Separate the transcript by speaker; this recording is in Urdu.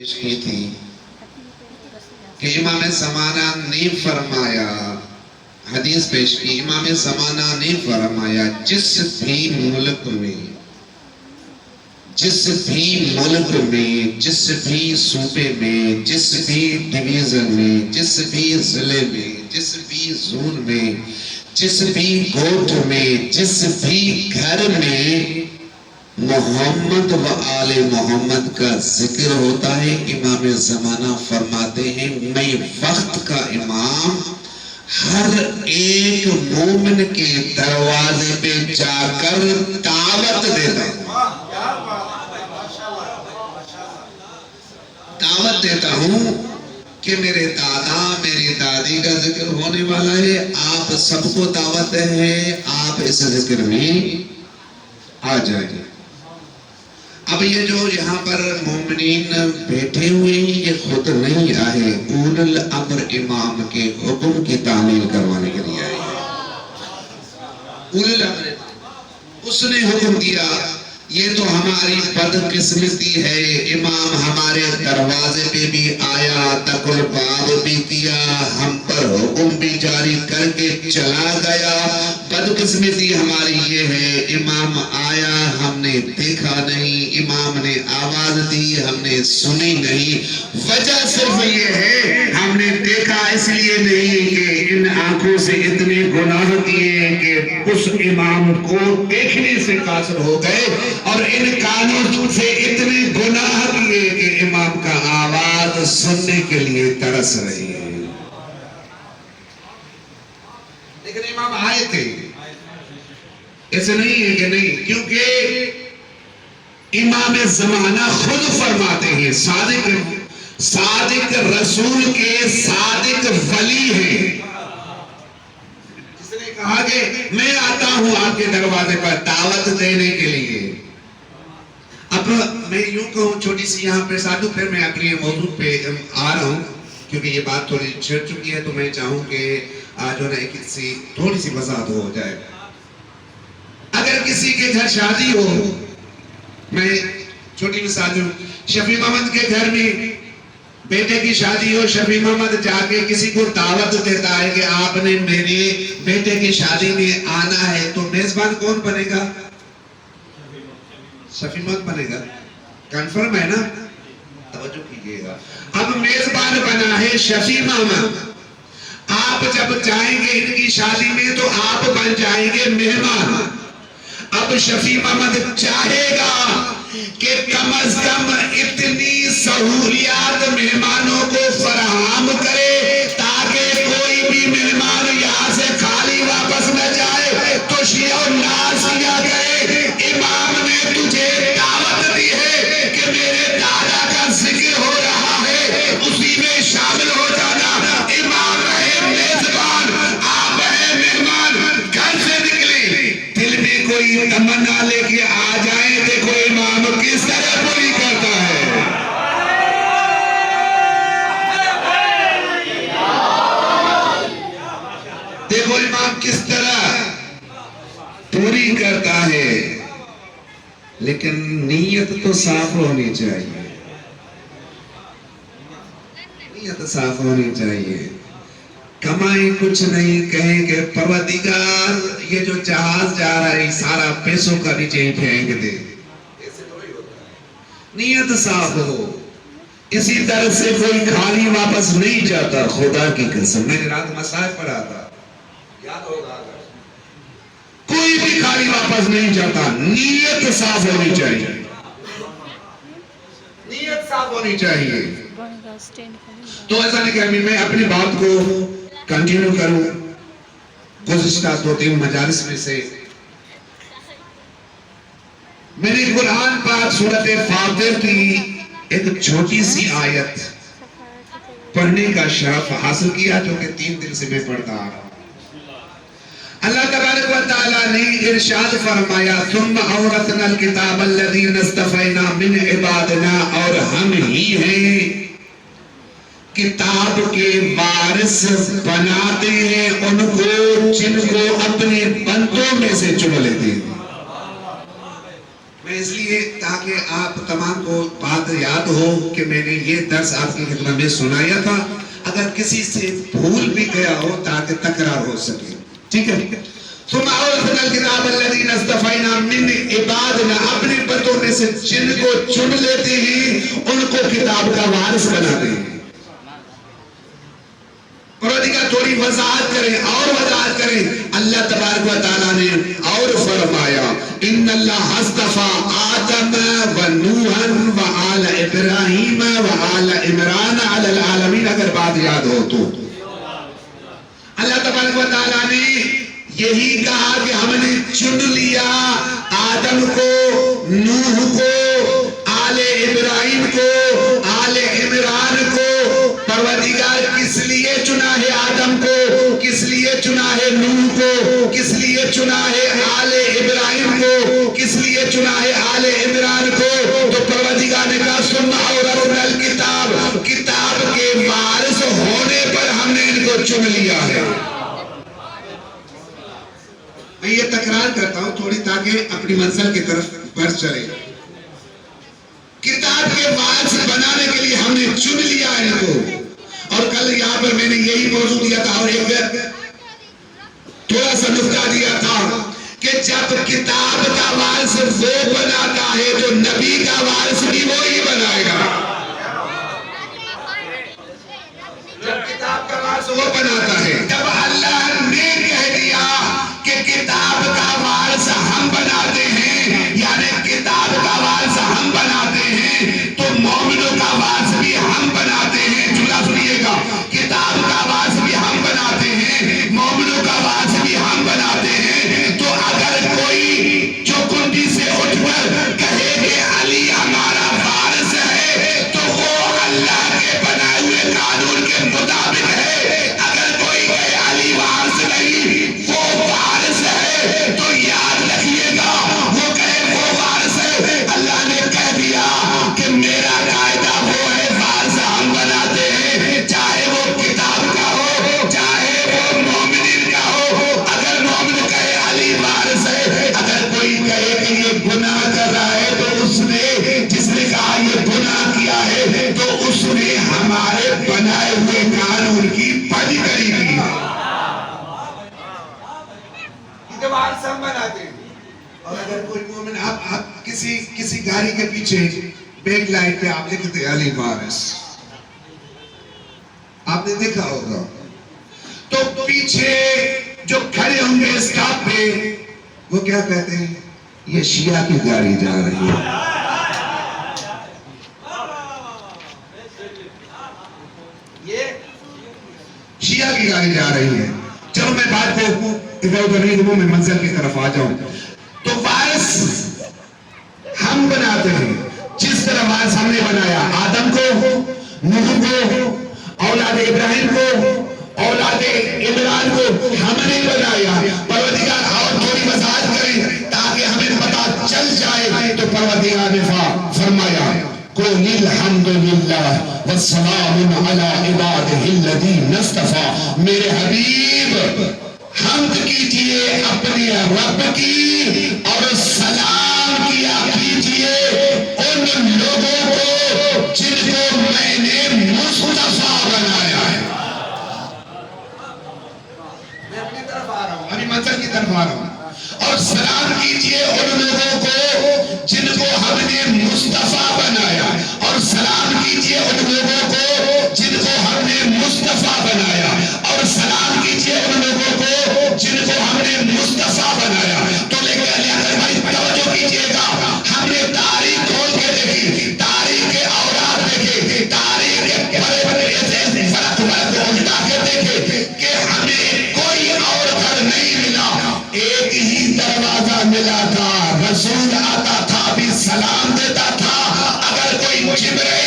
Speaker 1: پیش کی تھی کہ امام زمانہ نے فرمایا، حدیث پیش کی، امام زمانہ نے فرمایا جس بھی ملک میں، جس بھی صوبے میں، جس بھی ڈویژن میں، جس بھی ضلع میں، جس بھی زون میں، جس بھی گوٹھ میں، جس بھی گھر میں محمد و آل محمد کا ذکر ہوتا ہے، امام زمانہ فرماتے ہیں میں وقت کا امام ہر ایک مومن کے دروازے پہ جا کر دعوت دیتا ہوں کہ میرے دادا میری دادی کا ذکر ہونے والا ہے، آپ سب کو دعوت ہے، آپ اس ذکر میں آ جائیں۔ اب یہ جو یہاں پر مومنین بیٹھے ہوئے ہیں یہ خود نہیں آئے، اول الامر امام کے حکم کی تعمیل کروانے کے لیے آئے ہیں۔ اول الامر اس نے حکم دیا، یہ تو ہماری بدقسمتی ہے، امام ہمارے دروازے پہ بھی آیا، دق الباب بھی کیا، ہم پر حکم بھی جاری کر کے چلا گیا۔ بدقسمتی ہماری یہ ہے، امام آیا ہم نے دیکھا نہیں، امام نے آواز دی ہم نے سنی نہیں۔ وجہ صرف یہ ہے ہم نے دیکھا اس لیے نہیں کہ ان آنکھوں سے اتنے گناہ کیے کہ اس امام کو دیکھنے سے قاصر ہو گئے، اور ان کانوں سے اتنے گناہ کیے کہ امام کا آواز سننے کے لیے ترس رہی ہے۔ لیکن امام آئے تھے، ایسے نہیں ہے کہ نہیں، کیونکہ امام زمانہ خود فرماتے ہیں صادق رسول کے صادق ولی ہیں۔ جس نے کہا کہ میں آتا ہوں آپ کے دروازے پر دعوت دینے کے لیے۔ اب میں یوں کہوں چھوٹی سی یہاں پہ ساتھوں، پھر میں اگلی موضوع پہ آ رہا ہوں، کیونکہ یہ بات تھوڑی چھڑ چکی ہے تو میں چاہوں کہ جو ہے تھوڑی سی وضاحت ہو جائے۔ اگر کسی کے گھر شادی ہو، میں چھوٹی مثال ہوں، شفیع محمد کے گھر میں بیٹے کی شادی ہو، شفیع محمد جا کے کسی کو دعوت دیتا ہے کہ آپ نے میرے بیٹے کی شادی میں آنا ہے، تو میزبان کون بنے گا؟ شفیع محمد بنے گا، کنفرم ہے نا؟ توجہ کیجئے گا۔ اب میزبان بنا ہے شفیع محمد، آپ جب جائیں گے ان کی شادی میں تو آپ بن جائیں گے مہمان۔ اب شفیع محمد چاہے گا کہ کم از کم اتنی سہولیات مہمانوں کو فراہم کرے تاکہ کوئی بھی مہمان یہاں سے خالی واپس نہ جائے، تو شیعہ و ناز کیا کرے، امام نے تجھے دعوت دی ہے کہ میرے دادا کا ذکر ہو رہا ہے، اسی میں شامل ہو جانا۔ امام ہے میزبان، آپ ہے مہمان، گھر سے نکلے دل میں کوئی تمنا لے کے آ جائیں، دیکھو امام کس طرح پوری کرتا ہے۔ دیکھو امام کس طرح پوری کرتا ہے، لیکن نیت تو صاف ہونی چاہیے، نیت صاف ہونی چاہیے۔ کمائیں کچھ نہیں، کہیں کہ پروردگار یہ جو جہاز جا رہا ہے سارا پیسوں کا نیچے ہی پھینک دے، نیت صاف ہو۔ اسی طرح سے کوئی خالی واپس نہیں جاتا، خدا کی قسم، میں نے رات مسائل پڑھا تھا، یاد ہوگا، کوئی بھی خالی واپس نہیں جاتا، نیت صاف ہونی چاہیے، نیت صاف ہونی چاہیے۔ تو ایسا نہیں کہ میں اپنی بات کو کنٹینیو کروں، گزشتہ 2-3 مجالس میں سے میں نے قرآن پاک سورۃ فاطر کی ایک چھوٹی سی آیت پڑھنے کا شرف حاصل کیا، جو کہ 3 دن سے میں پڑھتا آ رہا ہوں۔ اللہ تبارک و تعالیٰ نے ارشاد فرمایا ثم اورثنا الکتاب الذین اصطفینا من عبادنا، اور ہم ہی ہیں کتاب کے وارث بناتے ہیں ان کو جن کو اپنے بندوں میں سے چن لیتے ہیں۔ میں اس لیے تاکہ آپ تمام کو بات یاد ہو کہ میں نے یہ درس آپ کی خدمت میں سنایا تھا، اگر کسی سے بھول بھی گیا ہو تاکہ تکرار ہو سکے، ٹھیک ہے؟ ثم اورثنا الكتاب الذين اصطفينا من عبادنا، اپنے بندوں میں سے جن کو چن لیتے ہیں ان کو کتاب کا وارث بناتے ہیں۔ پروردگار تھوڑی وضاحت کریں اور وضاحت کریں۔ اللہ تبارک و تعالیٰ نے اور فرمایا ان اللہ اصطفى آدم و نوحا و آل ابراہیم و آل عمران علی العالمین، اگر بات یاد ہو تو اللہ تبارک و تعالیٰ نے یہی کہا کہ ہم نے چن لیا آدم کو، نوح کو، آل ابراہیم کو، آل عمران کو۔ پروردگار کس لیے چنا ہے آدم کو، کس لیے چنا ہے نوح کو، کس لیے چنا ہے آل ابراہیم کو، کس لیے چنا ہے آل عمران کو؟ تو پروردگار نے کہا ثم اورثنا الکتاب، کتاب کے وارث ہونے پر ہم نے ان کو چن لیا ہے۔ میں یہ تکرار کرتا ہوں تھوڑی تاکہ اپنی منزل کی طرف بڑھ چلے۔ کتاب کے وارث بنانے کے لیے ہم نے چن لیا ان کو۔ اور کل یہاں پر میں نے یہی موضوع دیا تھا اور ایک تھوڑا سا نکتہ دیا تھا کہ جب کتاب کا وارث وہ بناتا ہے تو نبی کا وارث بھی وہی بنائے گا۔ جب کتاب کا وارث وہ بناتا ہے، جب اللہ نے کہہ دیا کہ کتاب کا وارث ہم بناتے ہیں، یعنی کتاب کا وارث ہم بناتے ہیں، تو مومنوں کا وارث بھی ہم بناتے ہیں۔ جملہ سنیے گا، کتاب کا وارث بھی ہم بناتے ہیں، مومنوں کا وارث بھی ہم بناتے ہیں۔ تو اگر کوئی جو کنڈی سے اٹھ کر کہے کہ علی ہمارا وارث ہے تو وہ اللہ کے بنائے ہوئے قانون کے مطابق ہے۔ اگر کوئی کہے علی وارث نہیں وہ وارث ہے تو یاد رکھیے گا وہ کہے وہ وارث ہے، اللہ نے کہہ دیا کہ میرا قاعدہ وہ ہے وارث ہم بناتے ہیں، چاہے وہ کتاب کا ہو چاہے وہ مومنین کا ہو۔ اگر مومن کہے علی وارث ہے، اگر کوئی کہے کہ یہ گناہ کر رہا ہے تو اس نے، جس نے کہا یہ گناہ کیا ہے تو اس نے ہمارے بنائے ہوئے قانون کی بدی کری کی۔ وارث ہم بناتے ہیں۔ اور اگر کوئی مومن آپ کسی گاڑی کے پیچھے بیک لائٹ پہ آپ لکھتے ہیں علی وارث، آپ نے دیکھا ہوگا، تو پیچھے جو کھڑے ہوں گے اسٹاپ پہ وہ کیا کہتے ہیں؟ یہ شیعہ کی گاڑی جا رہی ہے۔ یہ شیعہ کی گاڑی جا رہی ہے۔ چلو میں بات کو ادھر ادھر نہیں دوں، میں منزل کی طرف آ جاؤں۔ تو وارث ہم بناتے ہیں، جس طرح وارث ہم نے بنایا آدم کو، نوح کو، اولاد ابراہیم کو، اولاد عمران کو ہم نے بنایا۔ پروردگار اور تھوڑی وضاحت کریں تاکہ ہمیں پتہ چل جائے۔ تو پروردگار نے فرمایا قُلِ الْحَمْدُ لِلَّهِ وَالسَّلَامٌ عَلَىٰ عِبَادِهِ الَّذِينَ اصْطَفَىٰ۔ میرے حبیب حمد کیجئے اپنے رب کی اور سلام کیا کیجئے ان لوگوں کو جن کو میں نے مصطفیٰ بنایا ہے۔ میں اپنی طرف آ رہا ہوں، ابھی منزل کی طرف آ رہا ہوں۔ اور سلام کیجئے ان لوگوں کو جن کو ہم نے مصطفیٰ بنایا، اور سلام کیجئے ان لوگوں کو جن کو ہم نے مصطفیٰ بنایا، اور سلام کیجئے ان لوگوں کو جن کو ہم نے مصطفیٰ بنایا۔ تو لے کے اگر بھائی توجہ کیجئے گا، ہم نے تاریخ کھول کے دیکھی، تاریخ کے اوراق دیکھے، تاریخ کے بڑے بڑے ایسے فرق الٹا کے دیکھے کہ ہمیں کوئی اور گھر نہیں ملا، ایک ہی دروازہ ملا تھا۔ رسول آتا تھا بھی سلام دیتا تھا، اگر کوئی جبرائیل